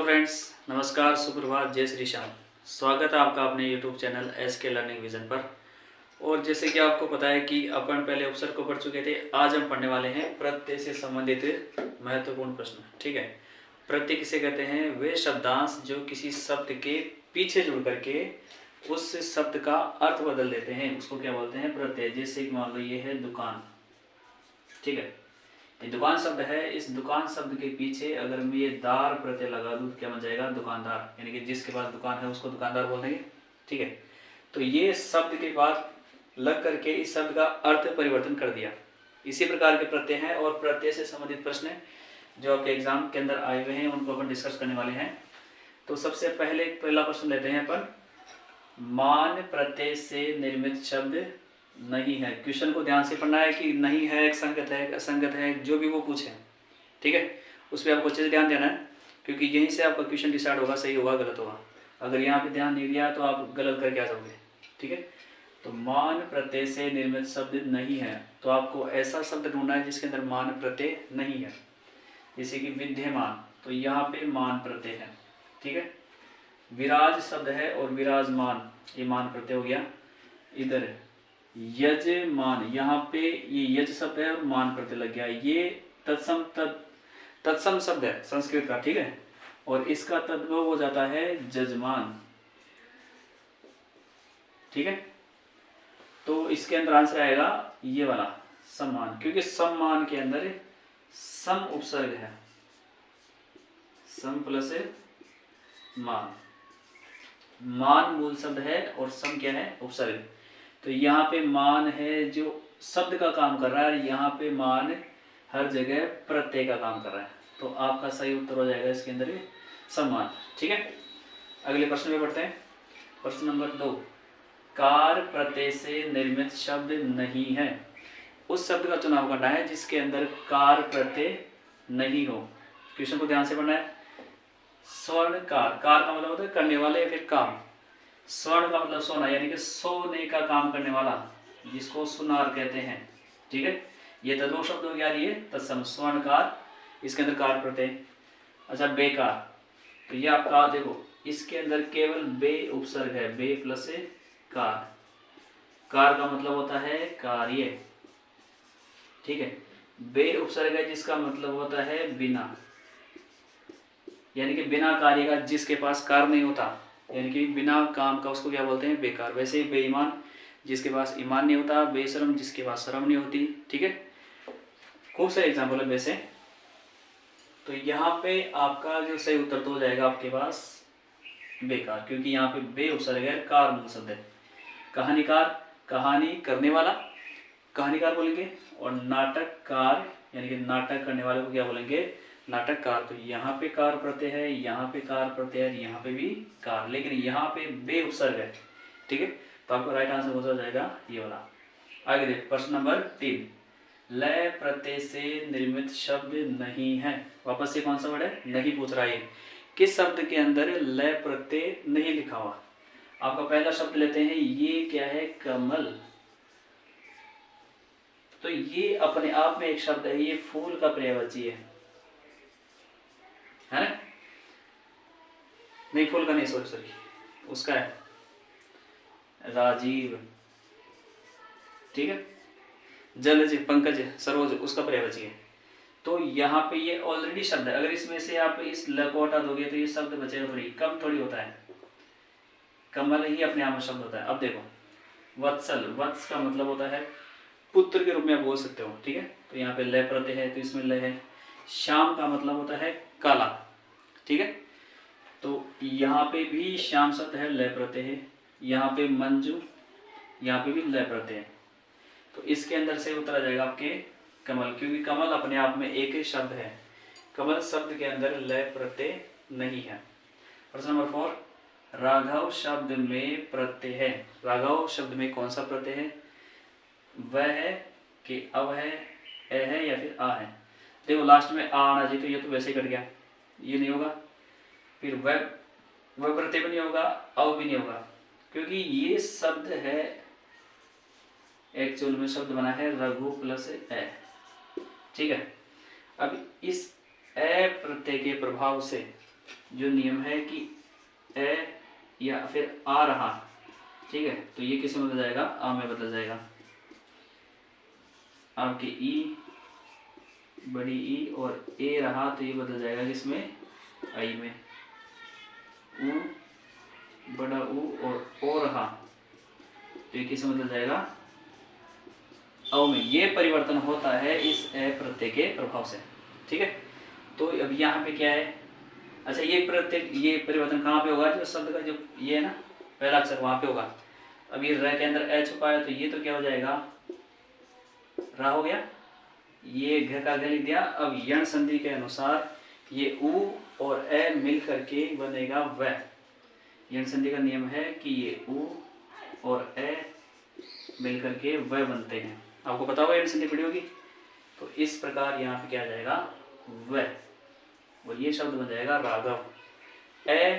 Friends, नमस्कार, सुप्रभात, जय श्री श्याम। स्वागत है आपका अपने YouTube channel SK learning vision पर। और जैसे कि आपको पता है कि अपन पहले उपसर्ग को पढ़ चुके थे, आज हम पढ़ने वाले हैं प्रत्यय से संबंधित महत्वपूर्ण प्रश्न। ठीक है, प्रत्यय किसे कहते हैं? वे शब्दांश जो किसी शब्द के पीछे जुड़ करके उस शब्द का अर्थ बदल देते हैं, उसको क्या बोलते हैं? प्रत्यय। जैसे कि मान लो ये है दुकान। ठीक है, ये दुकान शब्द है। इस दुकान शब्द के पीछे अगर मैं ये दार प्रत्यय लगा दूं, क्या बन जाएगा? दुकानदार। यानी कि जिसके पास दुकान है उसको दुकानदार बोल देंगे। ठीक है, तो ये शब्द के बाद लग करके इस शब्द का अर्थ परिवर्तन कर दिया। इसी प्रकार के प्रत्यय हैं और प्रत्यय से संबंधित प्रश्न जो आपके एग्जाम के अंदर आए हुए हैं उनको अपन डिस्कस करने वाले हैं। तो सबसे पहले पहला प्रश्न लेते हैं अपन, मान प्रत्यय से निर्मित शब्द नहीं है। क्वेश्चन को ध्यान से पढ़ना है कि नहीं है, एक संगत है, असंगत है, जो भी वो पूछे। ठीक है, उस पर आपको अच्छे से ध्यान देना है, क्योंकि यहीं से आपका क्वेश्चन डिसाइड होगा, सही होगा गलत होगा। अगर यहाँ पे ध्यान नहीं दिया तो आप गलत करके आ जाओगे। ठीक है, तो मान प्रत्यय से निर्मित शब्द नहीं है, तो आपको ऐसा शब्द ढूंढना है जिसके अंदर मान प्रत्यय नहीं है। जैसे कि विद्यमान, तो यहाँ पे मान प्रत्यय है। ठीक है, विराज शब्द है और विराजमान, ये मान प्रत्यय हो गया। इधर यजमान, यहाँ पे ये यज शब्द है और मान प्रत्यय लग गया। ये तत्सम शब्द है संस्कृत का। ठीक है, और इसका तद्भव हो जाता है जजमान। ठीक है, तो इसके अंदर आंसर आएगा ये वाला सम्मान, क्योंकि सम्मान के अंदर सम उपसर्ग है। सम प्लस मान, मान मूल शब्द है और सम क्या है? उपसर्ग। तो यहाँ पे मान है जो शब्द का काम कर रहा है, यहाँ पे मान हर जगह प्रत्यय का काम कर रहा है। तो आपका सही उत्तर हो जाएगा इसके अंदर सम्मान। ठीक है, अगले प्रश्न में बढ़ते हैं। प्रश्न नंबर 2, कार प्रत्यय से निर्मित शब्द नहीं है। उस शब्द का चुनाव करना है जिसके अंदर कार प्रत्यय नहीं हो। क्वेश्चन को ध्यान से पढ़ना है। स्वर्णकार, कार का मतलब होता है करने वाले या फिर काम। स्वर्ण का मतलब सोना, यानी कि सोने का काम करने वाला, जिसको सुनार कहते हैं। ठीक है, ये तद्भव शब्द हो गया। ये तत्सम स्वर्णकार, इसके अंदर कार प्रत्यय। अच्छा, बेकार, तो ये आपका देखो इसके अंदर केवल बे उपसर्ग है, बे प्लस कार। कार का मतलब होता है कार्य। ठीक है, बे उपसर्ग है जिसका मतलब होता है बिना, यानी कि बिना कार्य का, जिसके पास कार्य नहीं होता, यानी कि बिना काम का, उसको क्या बोलते हैं? बेकार। वैसे ही बेईमान, जिसके पास ईमान नहीं होता। बेशरम, जिसके पास शर्म नहीं होती। ठीक है, खूब सारे एग्जाम्पल है वैसे। तो यहाँ पे आपका जो सही उत्तर तो हो जाएगा आपके पास बेकार, क्योंकि यहाँ पे बे उपसर्ग है, कार मूल शब्द है। कहानीकार, कहानी करने वाला, कहानीकार बोलेंगे। और नाटककार, यानी कि नाटक करने वाले को क्या बोलेंगे? नाटककार। तो यहाँ पे कार प्रत्यय है, यहाँ पे कार प्रत्यय है, यहाँ पे भी कार, लेकिन यहाँ पे बे उपसर्ग है। ठीक है, तो आपका राइट आंसर हो जाएगा ये वाला। आगे देखो, प्रश्न नंबर 3, लय प्रत्यय से निर्मित शब्द नहीं है। वापस से कौन सा वर्ड है? नहीं पूछ रहा है। किस शब्द के अंदर लय प्रत्यय नहीं लिखा हुआ? आपका पहला शब्द लेते हैं, ये क्या है? कमल। तो ये अपने आप में एक शब्द है, ये फूल का पर्यायवाची है ना? नहीं, फूल का नहीं, सॉरी, उसका है राजीव। ठीक है, जलज, पंकज, सरोज, उसका पर्यायवाची है। तो यहाँ पे ये ऑलरेडी शब्द है। अगर इसमें से आप इस ल को हटा दोगे तो ये शब्द बचेगा थोड़ी, कम थोड़ी होता है। कमल ही अपने आप में शब्द होता है। अब देखो, वत्सल, वत्स का मतलब होता है पुत्र के रूप में आप बोल सकते हो। ठीक है, तो यहाँ पे लय प्रत्यय है, तो इसमें लय है। श्याम का मतलब होता है काला। ठीक है, तो यहाँ पे भी श्याम शब्द है, लय प्रत्यय है। यहाँ पे मंजू, यहाँ पे भी लय प्रत्यय है। तो इसके अंदर से उत्तर आ जाएगा आपके कमल, क्योंकि कमल अपने आप में एक ही शब्द है। कमल शब्द के अंदर लय प्रत्यय नहीं है। प्रश्न नंबर 4, राघव शब्द में प्रत्यय है। राघव शब्द में कौन सा प्रत्यय है? वह है कि अव है, ए है या फिर आ है? देखो लास्ट में आ आना चाहिए, तो ये तो वैसे ही कट गया, ये नहीं होगा। फिर वह प्रत्यय भी नहीं होगा, अव भी नहीं होगा, क्योंकि ये शब्द है, एक्चुअल में शब्द बना है रघु प्लस ए। ठीक है, अब इस ए प्रत्यय के प्रभाव से जो नियम है कि ए या फिर आ रहा, ठीक है, तो ये किस में बदल जाएगा, आ में बदल जाएगा। आपके ई, बड़ी ई और ए रहा तो ये बदल जाएगा किसमें, आई में। ऊ, बड़ा ऊ और ओ रहा तो ये किस में बदल जाएगा, औ में। ये परिवर्तन होता है इस ए प्रत्यय के प्रभाव से, ठीक है। तो अब यहाँ पे क्या है, अच्छा ये प्रत्यय, ये परिवर्तन कहाँ पे होगा, जो शब्द का जो ये है ना पहला अक्षर वहां पे होगा। अब ये र के अंदर ए छुपा है तो ये तो क्या हो जाएगा, रा हो गया, ये घ का घ लिख दिया। अब यण संधि के अनुसार ये उ और ए मिल करके बनेगा व। यण संधि का नियम है कि ये उ और ए मिल करके व बनते हैं, आपको पता होगा यण संधि पड़ी होगी। तो इस प्रकार यहाँ पे क्या आ जाएगा, व, और ये शब्द बन जाएगा राघव। ए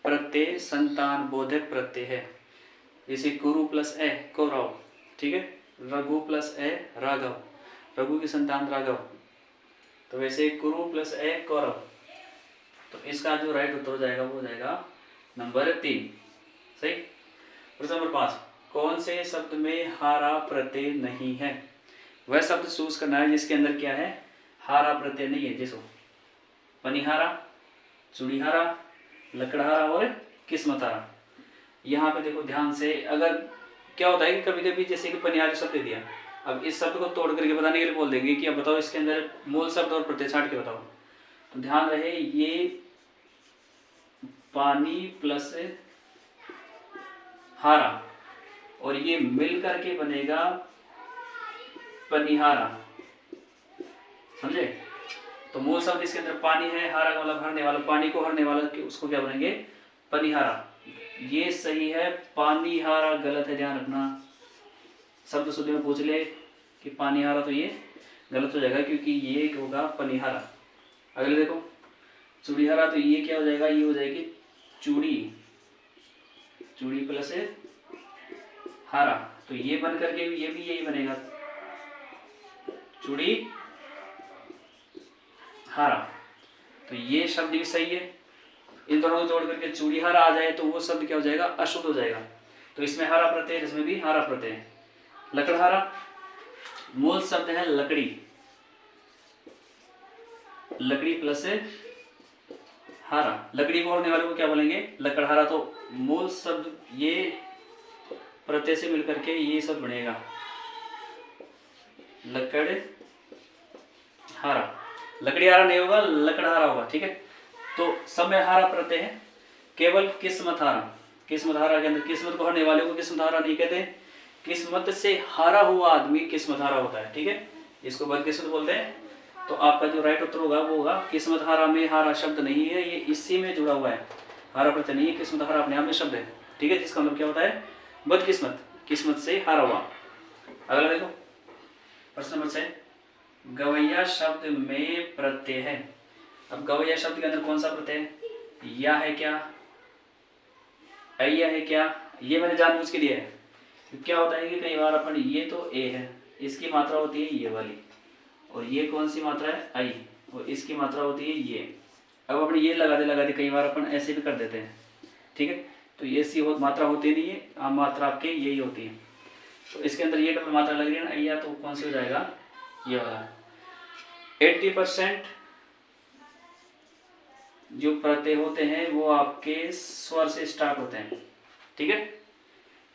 प्रत्यय संतान बोधक प्रत्यय है, जैसे कुरु प्लस ए कौरव, ठीक है। रघु प्लस ए राघव, रघु की संतान राघव। तो वैसे कुरु प्लस ए कौरव, तो इसका जो राइट उत्तर हो जाएगा वो हो जाएगा नंबर 3, सही। प्रश्न नंबर 5, कौन से शब्द में हारा प्रत्यय नहीं है। वह शब्द चूज करना है जिसके अंदर क्या है, हारा प्रत्यय नहीं है। जैसो पनिहारा, चूड़ीहारा, लकड़हारा और किस्मतहारा। यहाँ पे देखो ध्यान से, अगर क्या होता है कि कभी कभी जैसे कि पनिहारी शब्द दे दिया, अब इस शब्द को तोड़ करके बताने के लिए बोल देंगे कि अब बताओ इसके अंदर मूल शब्द और प्रत्यय छाट के बताओ। तो ध्यान रहे, ये पानी प्लस हारा और ये मिल करके बनेगा पनिहारा, समझे। तो मूल शब्द इसके अंदर पानी है, हारा का मतलब हरने वाला, पानी को हरने वाला, उसको क्या बनेंगे, पनिहारा। ये सही है, पानी हारा गलत है, ध्यान रखना। शब्द शुद्धि में पूछ ले कि पानी हारा तो ये गलत हो जाएगा, क्योंकि ये होगा पनिहारा। अगले देखो चूड़ीहारा, तो ये क्या हो जाएगा, ये हो जाएगी चूड़ी, चूड़ी प्लस हारा, तो ये बन करके ये भी यही बनेगा चूड़ी हारा। तो ये शब्द भी सही है, इन दोनों को जोड़ करके चूड़ी हारा आ जाए तो वो शब्द क्या हो जाएगा, अशुद्ध हो जाएगा। तो इसमें हारा प्रत्यय, इसमें भी हारा प्रत्यय है। लकड़हारा, मूल शब्द है लकड़ी, लकड़ी प्लस हारा, लकड़ी को होने वाले को क्या बोलेंगे, लकड़हारा। तो मूल शब्द ये प्रत्यय से मिलकर के ये शब्द बनेगा लकड़ हारा। लकड़ी हारा नहीं होगा, लकड़हारा होगा, ठीक है। तो सब में हारा प्रत्यय है, केवल किस्मत हारा, किस्मत हारा के अंदर किस्मत को हरने वाले को किस्मत हारा नहीं कहते, किस्मत से हारा हुआ आदमी किस्मत हारा होता है, ठीक है, इसको बदकिस्मत बोलते हैं। तो आपका जो राइट उत्तर होगा वो होगा किस्मत हारा में हारा शब्द नहीं है, ये इसी में जुड़ा हुआ है, हारा प्रत्यय नहीं है, किस्मत हारा अपने आप में शब्द है, ठीक है, जिसका मतलब क्या होता है, बदकिस्मत, किस्मत से हारा हुआ। अगला देखो प्रश्न नंबर 6, गवैया शब्द में प्रत्यय है। अब गवैया शब्द के अंदर कौन सा प्रत्यय है, या है क्या, अय्या है क्या, ये मैंने जानबूझ के दिया है। क्या होता है कि कई बार अपन, ये तो ए है, इसकी मात्रा होती है ये वाली, और ये कौन सी मात्रा है, आई, और इसकी मात्रा होती है ये। अब अपने ये लगाते कई बार अपन ऐसे भी कर देते हैं, ठीक है। तो ये सी मात्रा होती नहीं है, आम मात्रा आपके यही होती है। तो इसके अंदर ये डबल मात्रा लग रही है ना, अय्या, तो कौन सी हो जाएगा, ये वाला। 80% जो प्रत्यय होते हैं वो आपके स्वर से स्टार्ट होते हैं, ठीक है।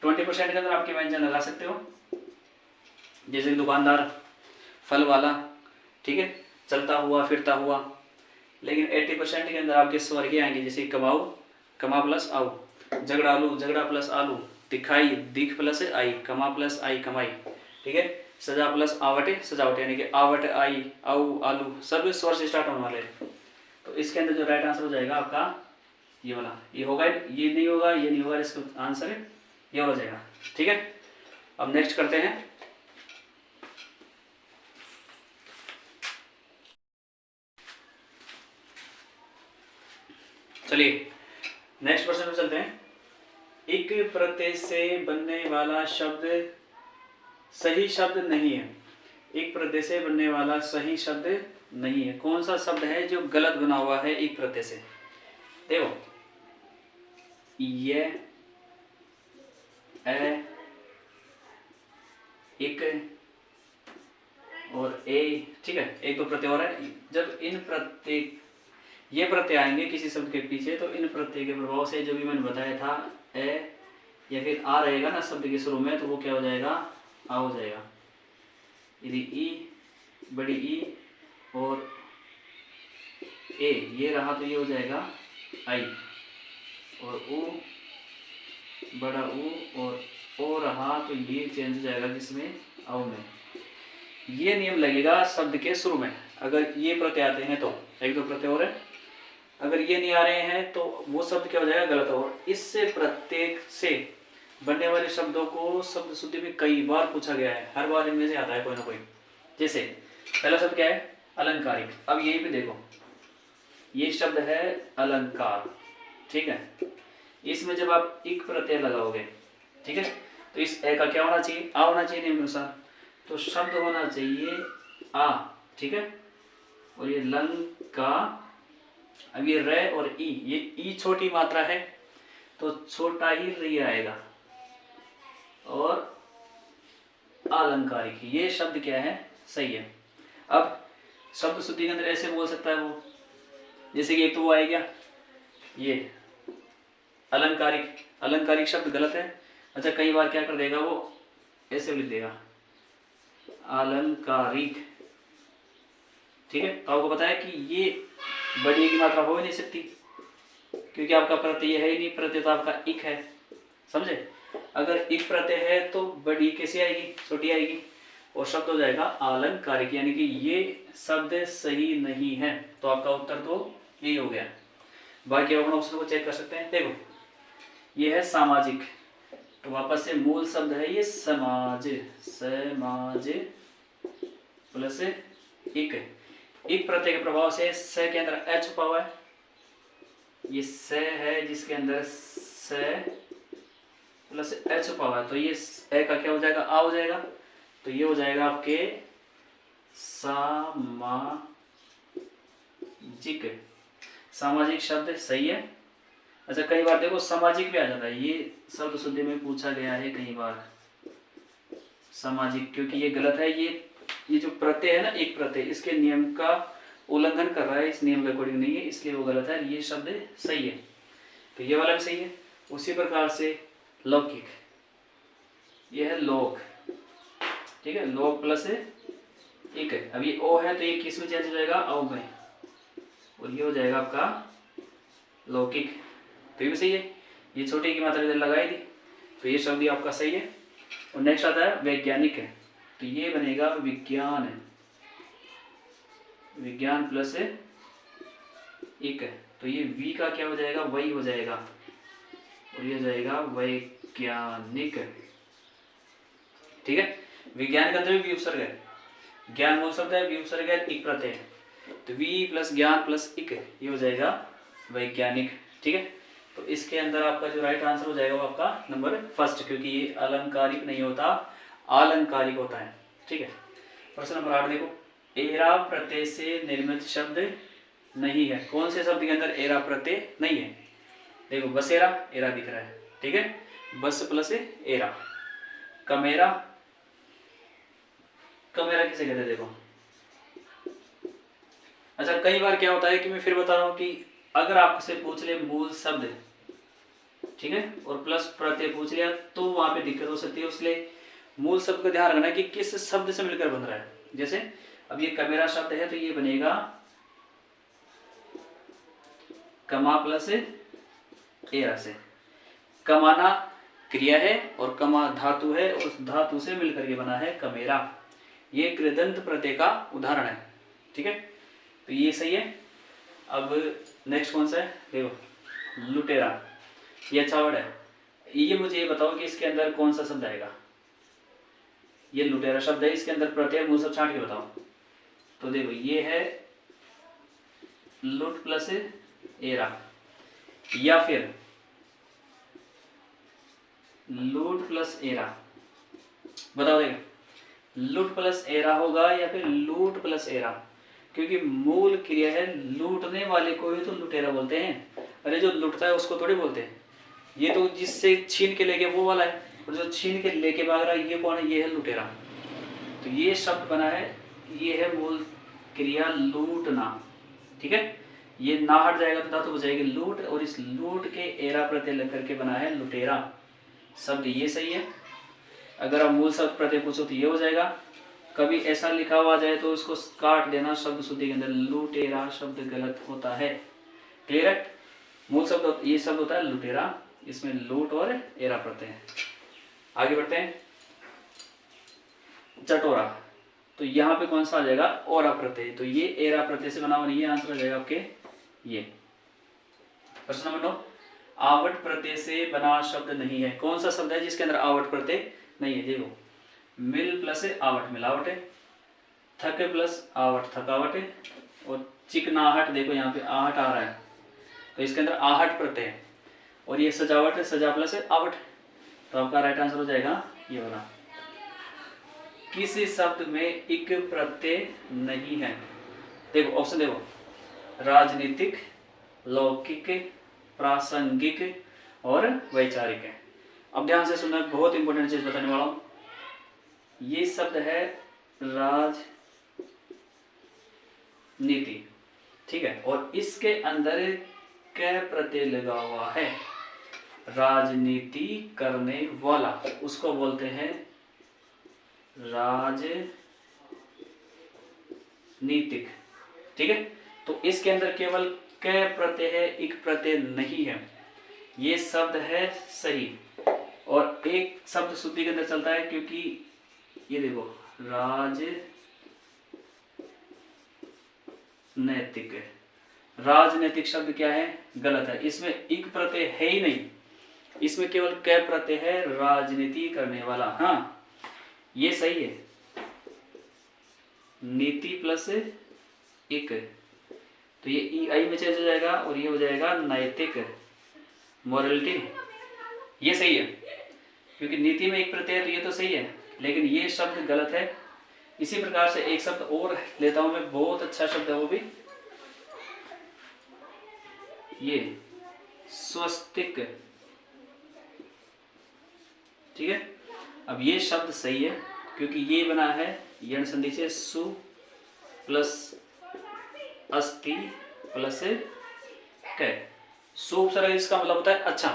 20% के अंदर आपके व्यंजन लगा सकते हो, जैसे दुकानदार, फल वाला, ठीक है, चलता हुआ फिरता हुआ। लेकिन 80% के अंदर आपके स्वर के आएंगे, जैसे कमाऊ, कमा प्लस आऊ, झगड़ालू, झगड़ा प्लस आलू, दिखाई, दिख प्लस आई, कमा प्लस आई, कमाई, ठीक है। सजा प्लस आवटे, सजावट, यानी कि आवट, आई, आऊ, आलू, सब स्वर से स्टार्ट होने वाले हैं। तो इसके अंदर जो राइट आंसर हो जाएगा आपका ये वाला, ये होगा, ये नहीं होगा, ये नहीं होगा, इसका आंसर ये हो जाएगा, ठीक है। अब नेक्स्ट करते हैं, चलिए नेक्स्ट प्रश्न पे चलते हैं। एक प्रत्यय से बनने वाला शब्द सही शब्द नहीं है, एक प्रत्यय से बनने वाला सही शब्द नहीं है। कौन सा शब्द है जो गलत बना हुआ है एक प्रत्यय से, देखो ये ए एक और ए, ठीक है, एक दो प्रत्यय और है। जब इन प्रत्यय ये प्रत्यय आएंगे किसी शब्द के पीछे तो इन प्रत्यय के प्रभाव से जो भी मैंने बताया था ए या फिर आ रहेगा ना शब्द के शुरू में, तो वो क्या हो जाएगा, आ हो जाएगा। यदि ई बड़ी ई और ए ये रहा तो ये हो जाएगा आई, और ऊ बड़ा ऊ और ओ रहा तो ये चेंज हो जाएगा किसमें, औ में। ये नियम लगेगा शब्द के शुरू में। अगर ये प्रत्यय आते हैं तो एक दो प्रत्यय और है, अगर ये नहीं आ रहे हैं तो वो शब्द क्या हो जाएगा, गलत। और इससे प्रत्येक से बनने वाले शब्दों को शब्द शुद्धि में कई बार पूछा गया है, हर बार इनमें से आता है कोई ना कोई। जैसे पहला शब्द क्या है, अलंकारिक। अब यहीं पे देखो ये शब्द है अलंकार, ठीक है। इसमें जब आप इक प्रत्यय लगाओगे, ठीक है, तो इस ए का क्या होना चाहिए, आ होना चाहिए नियम अनुसार। तो शब्द होना चाहिए आ, ठीक है। और ये लंका, अब ये र और ई, ये ई छोटी मात्रा है तो छोटा ही री आएगा। और अलंकारिक ये शब्द क्या है, सही है। अब शब्द शुद्धि के अंदर ऐसे बोल सकता है वो, जैसे कि एक तो वो आएगा ये अलंकारिक, अलंकारिक शब्द गलत है। अच्छा कई बार क्या कर देगा वो, ऐसे लिख देगा अलंकारिक, ठीक है। तो आपको पता है कि ये बड़ी की मात्रा हो ही नहीं सकती क्योंकि आपका प्रत्यय है ही नहीं, प्रत्यय तो आपका इक है, समझे। अगर इक प्रत्यय है तो बड़ी कैसे आएगी, छोटी आएगी, और शब्द हो जाएगा अलंकारिक, यानी कि ये शब्द सही नहीं है। तो आपका उत्तर तो यही हो गया। बाकी अपने ऑप्शन को चेक कर सकते हैं। देखो ये है सामाजिक, तो वापस से मूल शब्द है ये समाज, समाज प्लस इक। इक प्रत्यय के प्रभाव से स के अंदर ए छुपा हुआ है, ये स है जिसके अंदर स प्लस ए छुपा हुआ है, तो ये ए का क्या हो जाएगा, आ हो जाएगा। तो ये हो जाएगा आपके सामाजिक, सामाजिक शब्द सही है। अच्छा कई बार देखो सामाजिक भी आ जाता है, ये शब्द शुद्धि में पूछा गया है कई बार सामाजिक, क्योंकि ये गलत है। ये जो प्रत्यय है ना एक प्रत्यय, इसके नियम का उल्लंघन कर रहा है, इस नियम के अकॉर्डिंग नहीं है, इसलिए वो गलत है। ये शब्द सही है, तो ये वाला भी सही है। उसी प्रकार से लौकिक, ये है लोक, ठीक है, लोक प्लस एक है। अब ये ओ है तो ये किस में चेंज हो जाएगा, औ में, और ये हो जाएगा आपका लौकिक, तो ये भी सही है। ये छोटे की मात्रा इधर लगाई दी, तो ये शब्द आपका सही है। और नेक्स्ट आता है वैज्ञानिक है, तो ये बनेगा विज्ञान है, विज्ञान प्लस एक है, तो ये वी का क्या हो जाएगा, वही हो जाएगा, और ये हो जाएगा वैज्ञानिक, ठीक है। विज्ञान के अंदर भी वी उपसर्ग है, ज्ञान मूल शब्द है, वी उपसर्ग है, इक प्रत्यय है, तो वी प्लस ज्ञान प्लस इक ये हो जाएगा वैज्ञानिक, ठीक है। तो इसके अंदर आपका जो राइट आंसर हो जाएगा वो आपका नंबर फर्स्ट, क्योंकि ये अलंकारिक नहीं होता, अलंकारिक होता है, ठीक है। प्रश्न नंबर 8 देखो, एरा प्रत्यय से निर्मित शब्द नहीं है। कौन से शब्द के अंदर एरा प्रत्यय नहीं है, देखो बसेरा, एरा दिख रहा है, ठीक है, बस प्लस एरा। कमेरा, कमेरा किसे कहते हैं देखो। अच्छा कई बार क्या होता है कि मैं फिर बता रहा हूँ कि अगर आपसे पूछ ले मूल शब्द, ठीक है, और प्लस प्रत्यय पूछ लिया तो वहां पे दिक्कत हो सकती है, इसलिए मूल शब्द का ध्यान रखना है कि किस शब्द से मिलकर बन रहा है। जैसे अब ये कमेरा शब्द है तो ये बनेगा कमा प्लस एरा से। कमाना क्रिया है और कमा धातु है, उस धातु से मिलकर के बना है कमेरा। ये कृदंत प्रत्यय का उदाहरण है, ठीक है, तो ये सही है। अब नेक्स्ट कौन सा है देखो, लुटेरा, ये अच्छा वर्ड है। ये मुझे ये बताओ कि इसके अंदर कौन सा शब्द आएगा, ये लुटेरा शब्द है, इसके अंदर प्रत्यय मूल शब्द छांट के बताओ। तो देखो ये है लुट प्लस एरा, या फिर लूट प्लस एरा, बताओ देखो लूट प्लस एरा होगा या फिर लूट प्लस एरा, क्योंकि मूल क्रिया है लूटने वाले को ही तो लुटेरा बोलते हैं। अरे जो लुटता है उसको थोड़ी बोलते हैं, ये तो जिससे छीन के लेके वो वाला है, और जो छीन के लेके भाग रहा है ये कौन है, ये है लुटेरा। तो ये शब्द बना है, ये है मूल क्रिया लूटना, ठीक है। ये ना हट जाएगा तो धातु बचाएगी लूट, और इस लूट के एरा प्रत्यय लेकर के बना है लुटेरा शब्द, ये सही है। अगर आप मूल शब्द प्रत्यय पूछो तो ये हो जाएगा। कभी ऐसा लिखा हुआ जाए तो उसको काट देना शब्द शुद्धि के अंदर, लुटेरा शब्द गलत होता है। क्लियर है। मूल शब्द ये शब्द होता है लुटेरा, इसमें लूट और एरा प्रत्यय है। आगे बढ़ते हैं। चटोरा, तो यहाँ पे कौन सा आ जाएगा, ओरा प्रत्यय, तो ये एरा प्रत्यय से बना हुआ, ये आंसर आ जाएगा आपके ये। प्रश्न नंबर 9, आवट प्रत्यय से बना शब्द नहीं है। कौन सा शब्द है जिसके अंदर आवट प्रत्यय नहीं है। देखो, मिल प्लस आवट मिलावट है, थक प्लस आवट थकावट है, और चिकनाहट, देखो यहाँ पे आहट आ रहा है तो इसके अंदर आहट प्रत्यय है, और ये सजावट है, सजा प्लस आवट, तो आपका राइट आंसर हो जाएगा ये वाला। किसी शब्द में इक प्रत्यय नहीं है। देखो ऑप्शन देखो, राजनीतिक, लौकिक, प्रासंगिक और वैचारिक है। अब ध्यान से सुनना, बहुत इंपॉर्टेंट चीज बताने वाला हूं। ये शब्द है राजनीति, ठीक है, और इसके अंदर कै प्रत्यय लगा हुआ है। राजनीति करने वाला उसको बोलते हैं राजनीतिक, ठीक है। तो इसके अंदर केवल कै प्रत्यय है, इक प्रत्यय नहीं है, ये शब्द है सही। और एक शब्द शुद्धि के अंदर चलता है, क्योंकि ये देखो राजनैतिक, राजनैतिक शब्द क्या है, गलत है, इसमें इक प्रत्यय है ही नहीं, इसमें केवल कै प्रत्यय है, राजनीति करने वाला। हाँ ये सही है, नीति प्लस एक, तो ये ई आई में चेंज हो जाएगा और ये हो जाएगा नैतिक, मोरलिटी, ये सही है, क्योंकि नीति में एक प्रत्यय है तो ये तो सही है, लेकिन ये शब्द गलत है। इसी प्रकार से एक शब्द और लेता हूं मैं, बहुत अच्छा शब्द है वो भी, ये स्वस्तिक, ठीक है। अब ये शब्द सही है क्योंकि ये बना है यण संधि से, सु प्लस अस्ति प्लस कै। सु उपसर्ग इसका मतलब होता है अच्छा,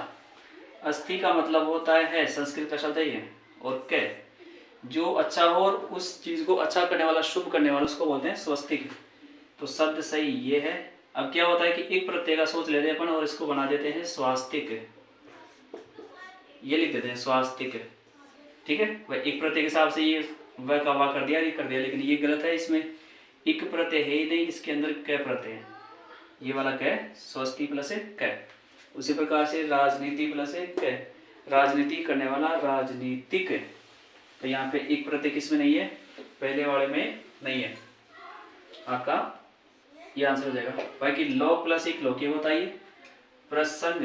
अस्ति का मतलब होता है, संस्कृत का शब्द है ये, और कै जो अच्छा हो और उस चीज को अच्छा करने वाला, शुभ करने वाला, उसको बोलते हैं स्वस्तिक। तो शब्द सही ये है। अब क्या होता है कि एक प्रत्यय का सोच लेते हैं अपन और इसको बना देते हैं स्वास्तिक, ये लिख देते हैं स्वास्तिक, ठीक है। वह एक प्रत्यय के हिसाब से ये वह का वाह कर दिया, ये कर दिया, लेकिन ये गलत है, इसमें एक प्रत्यय है ही नहीं, इसके अंदर कै प्रत्यय है, ये वाला कै, स्वस्ति प्लस कै। उसी प्रकार से राजनीति प्लस कै, राजनीति करने वाला, राजनीतिक, तो यहाँ पे एक प्रत्यय किसमें नहीं है, पहले वाले में नहीं है, आपका ये आंसर हो जाएगा। बाकी लो प्लस एक लोक, ये बताइए प्रसंग,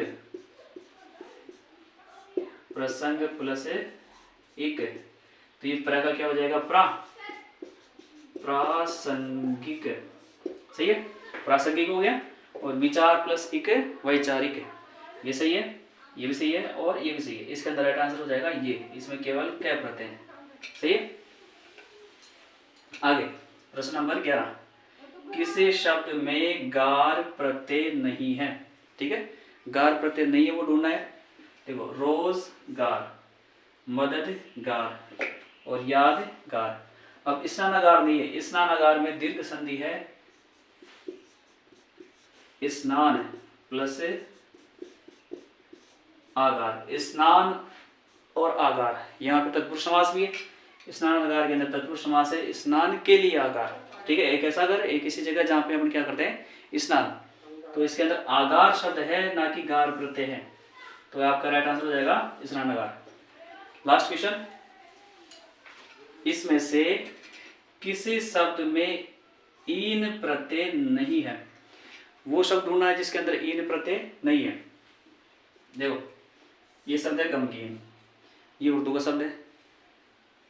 प्रसंग प्लस एक, तो ये प्र का क्या हो जाएगा, प्रासंगिक, सही है, प्रासंगिक हो गया। और विचार प्लस एक वैचारिक, ये सही है, ये भी सही है और ये भी सही है, इसके अंदर राइट आंसर हो जाएगा ये, इसमें केवल कै प्रत्यय है, सही है। आगे प्रश्न नंबर 11, किसी शब्द में गार प्रत्यय नहीं है, ठीक है, गार प्रत्यय नहीं है वो ढूंढना है। देखो, रोजगार, मददगार और यादगार। अब स्नानागार नहीं है, स्नानागार में दीर्घ संधि है, स्नान प्लस आगार, स्नान और आगार, यहाँ पे तत्पुरुष समास भी है, स्नानागार के अंदर तत्पुरुष समास है, स्नान के लिए आगार, ठीक है। एक ऐसा घर, एक ऐसी जगह जहाँ पे अपन क्या करते हैं, स्नान, तो इसके अंदर आगार शब्द है, ना कि गार प्रत्यय है, तो आपका राइट आंसर हो जाएगा स्नानागार। लास्ट क्वेश्चन, इसमें से किसी शब्द में ईन प्रत्यय नहीं है, वो शब्द ढूंढना है जिसके अंदर ईन प्रत्यय नहीं है। देखो, ये शब्द है गमगीन, ये उर्दू का शब्द है,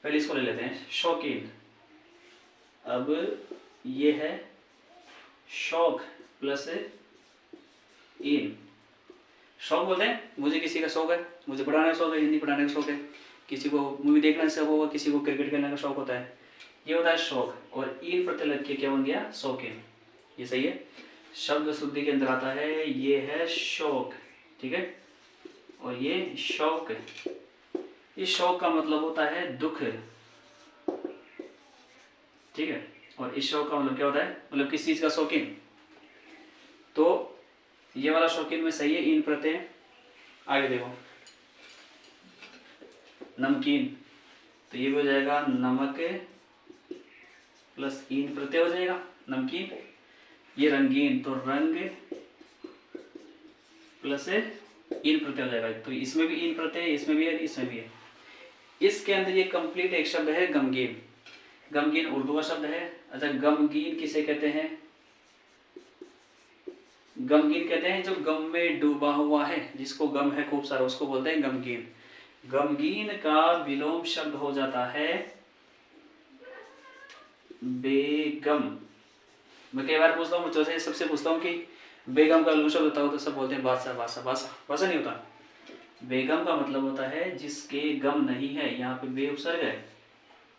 पहले इसको ले लेते हैं शौकीन। अब ये है शौक प्लस ईन, शौक बोलते हैं, मुझे किसी का शौक है, मुझे पढ़ाने का शौक है, हिंदी पढ़ाने का शौक है, किसी को मूवी देखने से होगा, किसी को क्रिकेट खेलने का शौक होता है, ये होता है शौक। और इन प्रत्यय लग के क्या बन गया, शौकीन। ये सही है, शब्द शुद्धि के अंदर आता है, ये है शौक, ठीक है। और ये शौक, इस शौक का मतलब होता है दुख, ठीक है। और इस शौक का मतलब क्या होता है, मतलब किस चीज का शौकीन। तो ये वाला शौकीन में सही है इन प्रत्यय। आगे देखो, नमकीन, तो ये भी हो जाएगा नमक प्लस इन प्रत्यय हो जाएगा नमकीन। ये रंगीन, तो रंग प्लस इन प्रत्यय हो जाएगा। तो इसमें भी इन प्रत्यय, इसमें भी है, इसमें भी है। इसके अंदर ये कंप्लीट एक शब्द है गमगीन। गमगीन उर्दू का शब्द है। अच्छा, गमगीन किसे कहते हैं, गमगीन कहते हैं जो गम में डूबा हुआ है, जिसको गम है खूब सारा, उसको बोलते हैं गमगीन। गमगीन का विलोम शब्द हो जाता है बेगम। मैं कई बार पूछता हूँ बच्चों से, सबसे पूछता हूँ कि बेगम का विलोम शब्द होता हो, तो सब बोलते हैं बादशाह। बादशाह बादशाह बादशाह नहीं होता। बेगम का मतलब होता है जिसके गम नहीं है, यहाँ पे बे उपसर्ग है,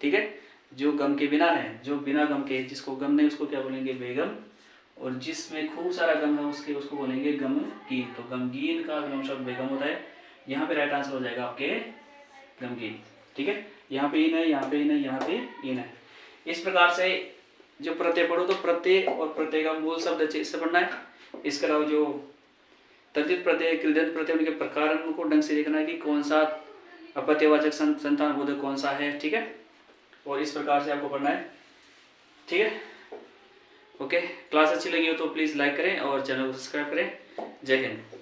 ठीक है। जो गम के बिना है, जो बिना गम के, जिसको गम नहीं उसको क्या बोलेंगे, बेगम। और जिसमें खूब सारा गम है उसके, उसको बोलेंगे गमगीन। तो गमगीन का विलोम शब्द बेगम होता है। यहाँ पे राइट आंसर हो जाएगा आपके गमगीन, ठीक है। यहाँ पे इन है, यहाँ पे इन है, यहाँ पे इन है। इस प्रकार से जो प्रत्यय पढ़ो तो प्रत्यय और प्रत्यय का मूल शब्द अच्छे से पढ़ना है। इसके अलावा जो तद्धित प्रत्यय, कृदंत प्रत्यय, उनके प्रकार को ढंग से देखना है कि कौन सा अपत्यवाचक संतान बोधक कौन सा है, ठीक है। और इस प्रकार से आपको पढ़ना है, ठीक है। ओके, क्लास अच्छी लगी हो तो प्लीज़ लाइक करें और चैनल को सब्सक्राइब करें। जय हिंद।